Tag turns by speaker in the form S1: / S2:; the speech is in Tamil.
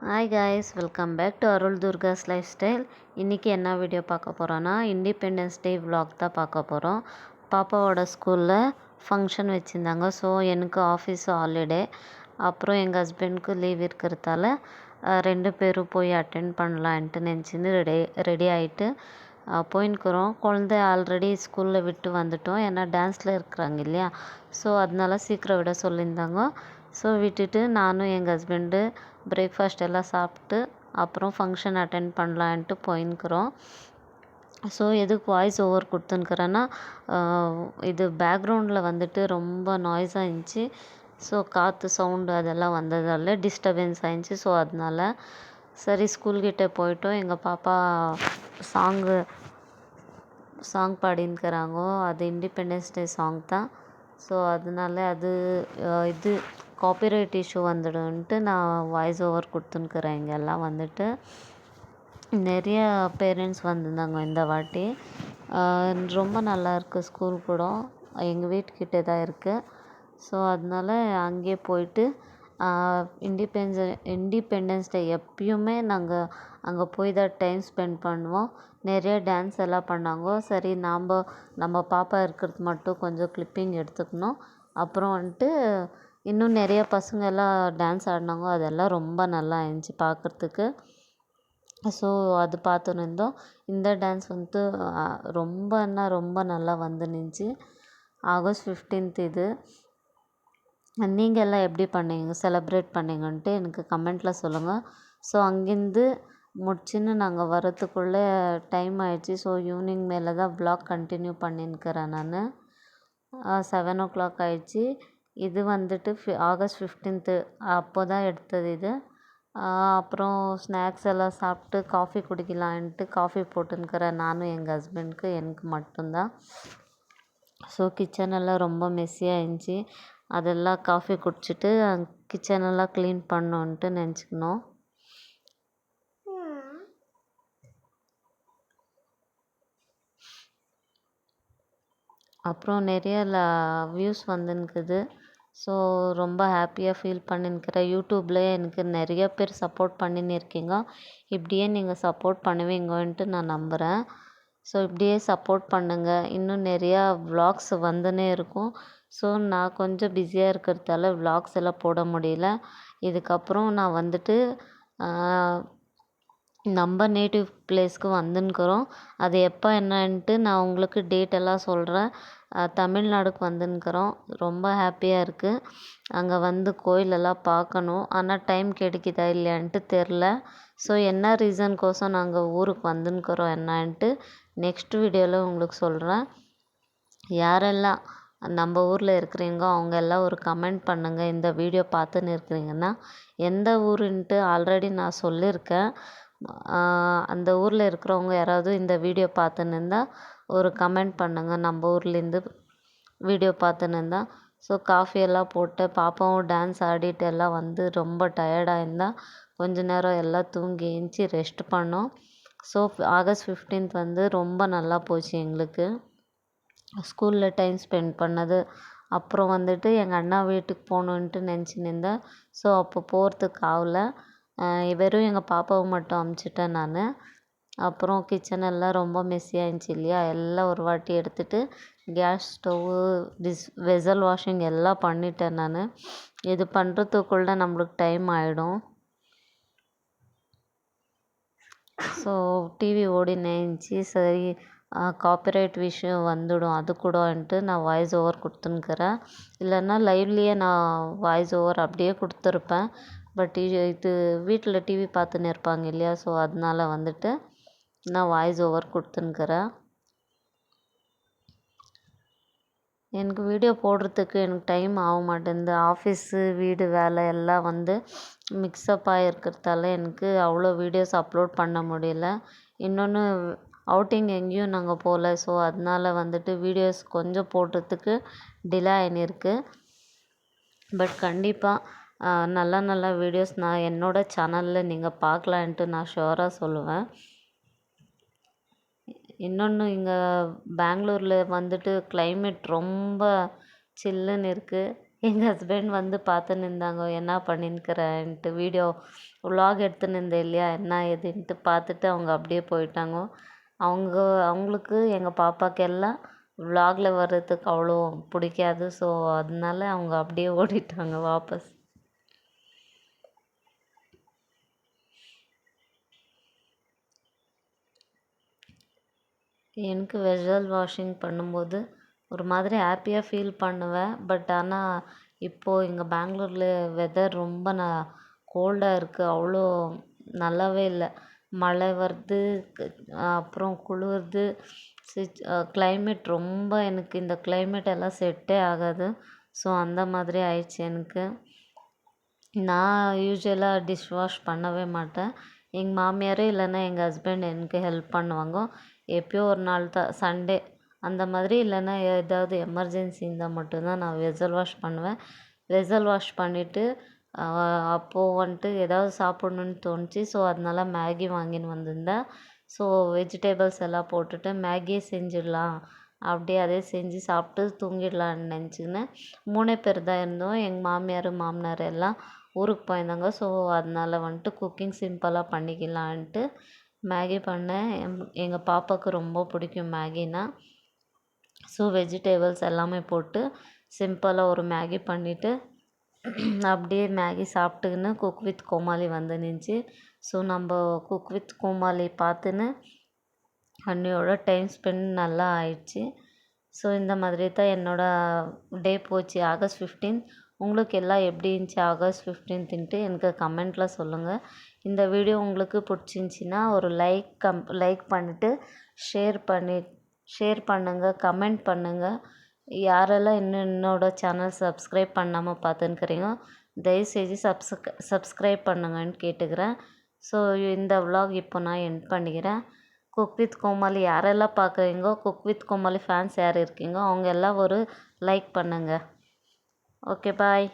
S1: Hi guys, welcome back to Arul Durga's lifestyle. இன்றைக்கி என்ன வீடியோ பார்க்க போகிறோன்னா இண்டிபெண்டன்ஸ் டே vlog தான் பார்க்க போகிறோம். பாப்பாவோட ஸ்கூலில் ஃபங்க்ஷன் வச்சுருந்தாங்க. ஸோ எனக்கு ஆஃபீஸ் ஹாலிடே, அப்புறம் எங்கள் ஹஸ்பண்டுக்கு லீவ் இருக்கிறதால 2 பேரும் போய் அட்டென்ட் பண்ணலான்ட்டு நினச்சின்னு ரெடி ஆகிட்டு போயின்னுக்குறோம். குழந்தை ஆல்ரெடி ஸ்கூலில் விட்டு வந்துட்டோம், ஏன்னா டான்ஸில் இருக்கிறாங்க இல்லையா. ஸோ அதனால சீக்கிரம் விட சொல்லியிருந்தாங்க. ஸோ விட்டுட்டு நானும் எங்கள் ஹஸ்பண்டு பிரேக்ஃபாஸ்ட் எல்லாம் சாப்பிட்டு அப்புறம் ஃபங்க்ஷன் அட்டென்ட் பண்ணலான்ட்டு போயின்னுக்குறோம். ஸோ எதுக்கு வாய்ஸ் ஓவர் கொடுத்துன்னுக்குறேன்னா, இது பேக்ரவுண்டில் வந்துட்டு ரொம்ப நாய்ஸாக இருந்துச்சு. ஸோ காற்று சவுண்டு அதெல்லாம் வந்ததால் டிஸ்டர்பன்ஸ் ஆயிடுச்சு. ஸோ அதனால சரி ஸ்கூல்கிட்ட போயிட்டோம். எங்கள் பாப்பா சாங் பாடின்னுக்கிறாங்க. அது இண்டிபெண்டன்ஸ் டே சாங் தான். ஸோ அதனால அது இது காப்பிரைட் இஷ்யூ வந்துடும்ன்ட்டு நான் வாய்ஸ் ஓவர் கொடுத்துன்னுக்குறேன். இங்கெல்லாம் வந்துட்டு நிறைய பேரண்ட்ஸ் வந்திருந்தாங்க இந்த வாட்டி. ரொம்ப நல்லா இருக்குது ஸ்கூல் கூட, எங்கள் வீட்டுக்கிட்டே தான் இருக்குது. ஸோ அதனால அங்கேயே போயிட்டு இண்டிபெண்டன்ஸ் டே எப்பயுமே நாங்கள் அங்கே போய் தான் டைம் ஸ்பெண்ட் பண்ணுவோம். நிறைய டான்ஸ் எல்லாம் பண்ணாங்க. சரி நம்ம பாப்பா இருக்கிறது மட்டும் கொஞ்சம் கிளிப்பிங் எடுத்துக்கணும். அப்புறம் வந்துட்டு இன்னும் நிறைய பசங்க எல்லாம் டான்ஸ் ஆடினாங்க. அதெல்லாம் ரொம்ப நல்லா இருந்துச்சு பார்க்குறதுக்கு. ஸோ அது பார்த்துன்னு இருந்தோம். இந்த டான்ஸ் வந்துட்டு ரொம்ப நல்லா வந்து நின்றுச்சு. ஆகஸ்ட் 15th இது. நீங்கள் எல்லாம் எப்படி பண்ணீங்க, செலப்ரேட் பண்ணீங்கன்ட்டு எனக்கு கமெண்ட்டில் சொல்லுங்கள். ஸோ அங்கேருந்து முடிச்சுன்னு நாங்கள் வரத்துக்குள்ளே டைம் ஆயிடுச்சு. ஸோ ஈவினிங் மேலே தான் vlog கண்டினியூ பண்ணின்னுக்கிறேன் நான். 7 o'clock ஆயிடுச்சு. இது வந்துட்டு ஆகஸ்ட் 15th அப்போ தான் எடுத்தது இது. அப்புறம் ஸ்நாக்ஸ் எல்லாம் சாப்பிட்டு காஃபி குடிக்கலான்ட்டு காஃபி போட்டுன்னுக்கிறேன் நானும் எங்கள் ஹஸ்பண்டுக்கு, எனக்கு மட்டும்தான். ஸோ கிச்சனெல்லாம் ரொம்ப மெஸ்ஸியாக இருந்துச்சு. அதெல்லாம் காஃபி குடிச்சிட்டு கிச்சனெல்லாம் க்ளீன் பண்ணோன்ட்டு நினச்சிக்கணும். அப்புறம் நிறைய வியூஸ் வந்துன்னுக்குது. ஸோ ரொம்ப ஹாப்பியாக ஃபீல் பண்ணின்னுக்கிறேன். யூடியூப்பில் எனக்கு நிறைய பேர் சப்போர்ட் பண்ணின்னு இருக்கீங்க. இப்படியே நீங்கள் சப்போர்ட் பண்ணுவீங்கன்ட்டு நான் நம்புகிறேன். ஸோ இப்படியே சப்போர்ட் பண்ணுங்கள். இன்னும் நிறையா vlogs வந்துன்னே இருக்கும். ஸோ நான் கொஞ்சம் பிஸியாக இருக்கிறதால vlogs எல்லாம் போட முடியல. இதுக்கப்புறம் நான் வந்துட்டு நம்ம நேட்டிவ் பிளேஸ்க்கு வந்துன்னுக்குறோம். அது எப்போ என்னன்ட்டு நான் உங்களுக்கு டேட் எல்லாம் சொல்கிறேன். தமிழ்நாடுக்கு வந்துன்னுக்குறோம். ரொம்ப ஹாப்பியாக இருக்குது. அங்கே வந்து கோயிலெல்லாம் பார்க்கணும். ஆனால் டைம் கிடைக்குதா இல்லையான்ட்டு தெரில. ஸோ என்ன ரீசன்கோசம் நாங்கள் ஊருக்கு வந்துன்னுக்குறோம் என்னன்ட்டு நெக்ஸ்ட் வீடியோவில் உங்களுக்கு சொல்கிறேன். யாரெல்லாம் நம்ம ஊரில் இருக்கிறீங்க அவங்க எல்லாம் ஒரு கமெண்ட் பண்ணுங்கள். இந்த வீடியோ பார்த்துன்னு இருக்கிறீங்கன்னா எந்த ஊருன்ட்டு ஆல்ரெடி நான் சொல்லியிருக்கேன். அந்த ஊரில் இருக்கிறவங்க யாராவது இந்த வீடியோ பார்த்துன்னு இருந்தால் ஒரு கமெண்ட் பண்ணுங்கள். நம்ம ஊர்லேருந்து வீடியோ பார்த்துன்னு இருந்தால். ஸோ காஃபியெல்லாம் போட்டு பாப்பாவும் டான்ஸ் ஆடிட்டு எல்லாம் வந்து ரொம்ப டயர்டாக இருந்தால் கொஞ்ச நேரம் எல்லாம் தூங்கி ஏஞ்சி ரெஸ்ட் பண்ணோம். ஸோ ஆகஸ்ட் 15th வந்து ரொம்ப நல்லா போச்சு எங்களுக்கு. ஸ்கூலில் டைம் ஸ்பெண்ட் பண்ணது. அப்புறம் வந்துட்டு எங்கள் அண்ணா வீட்டுக்கு போகணுன்ட்டு நினச்சின்னு இருந்தேன். ஸோ அப்போ போகிறதுக்கு ஆகல. வெறும் எங்கள் பாப்பாவை மட்டும் அமுச்சிட்டேன் நான். அப்புறம் கிச்சன் எல்லாம் ரொம்ப மெஸ்ஸியாக இருந்துச்சு இல்லையா. எல்லாம் ஒரு வாட்டி எடுத்துகிட்டு கேஸ் ஸ்டவ்வு வெசல் வாஷிங் எல்லாம் பண்ணிட்டேன் நான். இது பண்ணுறதுக்குள்ளே நம்மளுக்கு டைம் ஆகிடும். ஸோ டிவி ஓடினே இருந்துச்சு. சரி காப்பிரைட் விஷயம் வந்துடும் அது கூடன்ட்டு நான் வாய்ஸ் ஓவர் கொடுத்துன்னுக்கிறேன். இல்லைன்னா லைவ்லேயே நான் வாய்ஸ் ஓவர் அப்படியே கொடுத்துருப்பேன். பட் இது வீட்டில் டிவி பார்த்துன்னு இருப்பாங்க இல்லையா. ஸோ அதனால வந்துட்டு நான் வாய்ஸ் ஓவர் கொடுத்துன்னுக்கிறேன். எனக்கு வீடியோ போடுறதுக்கு எனக்கு டைம் ஆக மாட்டேங்குது. ஆஃபீஸு வீடு வேலை எல்லாம் வந்து மிக்ஸ்அப் ஆகிருக்கிறதால எனக்கு அவ்வளோ வீடியோஸ் அப்லோட் பண்ண முடியல. இன்னொன்று அவுட்டிங் எங்கேயும் நாங்கள் போகல. ஸோ அதனால வந்துட்டு வீடியோஸ் கொஞ்சம் போடுறதுக்கு டிலே ஆகினிருக்கு. பட் கண்டிப்பாக நல்ல வீடியோஸ் நான் என்னோடய சேனலில் நீங்கள் பார்க்கலான்ட்டு நான் ஷுவராக சொல்லுவேன். இன்னொன்று இங்கே பெங்களூரில் வந்துட்டு கிளைமேட் ரொம்ப சில்லுன்னு இருக்குது. எங்கள் ஹஸ்பண்ட் வந்து பார்த்துன்னு இருந்தாங்க என்ன பண்ணின்னுக்கிறேன்ட்டு வீடியோ விலாக் எடுத்துன்னு இருந்தேன் இல்லையா என்ன ஏதுன்ட்டு பார்த்துட்டு அவங்க அப்படியே போயிட்டாங்க. அவங்க அவங்களுக்கு எங்கள் பாப்பாக்கு எல்லாம் விலாகில் வர்றதுக்கு அவ்வளோ பிடிக்காது. ஸோ அதனால அவங்க அப்படியே ஓடிட்டாங்க வாபஸ். எனக்கு வெசல் வாஷிங் பண்ணும்போது ஒரு மாதிரி ஹாப்பியாக ஃபீல் பண்ணுவேன். பட் ஆனால் இப்போது இங்கே பெங்களூரில் வெதர் ரொம்ப கோல்டாக இருக்குது. அவ்வளோ நல்லாவே இல்லை. மழை வருது, அப்புறம் குளிருது. கிளைமேட் ரொம்ப எனக்கு இந்த கிளைமேட் எல்லாம் செட்டே ஆகாது. ஸோ அந்த மாதிரி ஆயிடுச்சு எனக்கு. நான் யூஸ்வலாக டிஷ் வாஷ் பண்ணவே மாட்டேன். எங்கள் மாமியார் இல்லைன்னா எங்கள் ஹஸ்பண்ட் எனக்கு ஹெல்ப் பண்ணுவாங்க. எப்பயோ ஒரு நாள் தான் சண்டே அந்த மாதிரி, இல்லைன்னா ஏதாவது எமர்ஜென்சி இருந்தால் மட்டும்தான் நான் வெசல் வாஷ் பண்ணுவேன். வெசல் வாஷ் பண்ணிவிட்டு அப்போது வந்துட்டு ஏதாவது சாப்பிட்ணுன்னு தோணுச்சு. ஸோ அதனால மேகி வாங்கின்னு வந்திருந்தேன். ஸோ வெஜிடபிள்ஸ் எல்லாம் போட்டுட்டு மேகியே செஞ்சிடலாம், அப்படியே அதே செஞ்சு சாப்பிட்டு தூங்கிடலான்னு நினச்சிக்கின்னு 3 பேர் தான் இருந்தோம். எங்கள் மாமியார் மாமனார் எல்லாம் ஊருக்கு போயிருந்தாங்க. ஸோ அதனால வந்துட்டு குக்கிங் சிம்பிளாக பண்ணிக்கலான்ட்டு மேகி பண்ணேன். எங்கள் பாப்பாவுக்கு ரொம்ப பிடிக்கும் மேகினா. ஸோ வெஜிடபிள்ஸ் எல்லாமே போட்டு சிம்பிளாக ஒரு மேகி பண்ணிவிட்டு அப்படியே மேகி சாப்பிட்டுக்கின்னு குக் வித் கோமாளி வந்து நின்றுச்சு. ஸோ நம்ம குக் வித் கோமாளி பார்த்துன்னு அண்ணியோட டைம் ஸ்பெண்ட் நல்லா ஆயிடுச்சு. ஸோ இந்த மாதிரி தான் என்னோடய டே போச்சு ஆகஸ்ட் 15. உங்களுக்கு எல்லாம் எப்படி இருந்துச்சு ஆகஸ்ட் 15ன்ட்டு எனக்கு கமெண்ட்டில் சொல்லுங்கள். இந்த வீடியோ உங்களுக்கு பிடிச்சிருந்துச்சின்னா ஒரு லைக் பண்ணிவிட்டு ஷேர் பண்ணுங்கள், கமெண்ட் பண்ணுங்கள். யாரெல்லாம் இன்னும் என்னோடய சேனல் சப்ஸ்கிரைப் பண்ணாமல் பார்த்துன்னுக்கிறீங்க தயவுசெய்து சப்ஸ்கிரைப் பண்ணுங்கன்னு கேட்டுக்கிறேன். ஸோ இந்த விலாக் இப்போ நான் எண்ட் பண்ணிக்கிறேன். குக் வித் கோமாளி யாரெல்லாம் பார்க்குறீங்கோ, குக் வித் கோமாளி ஃபேன்ஸ் யார் இருக்கீங்கோ அவங்க எல்லாம் ஒரு லைக் பண்ணுங்கள். Okay bye.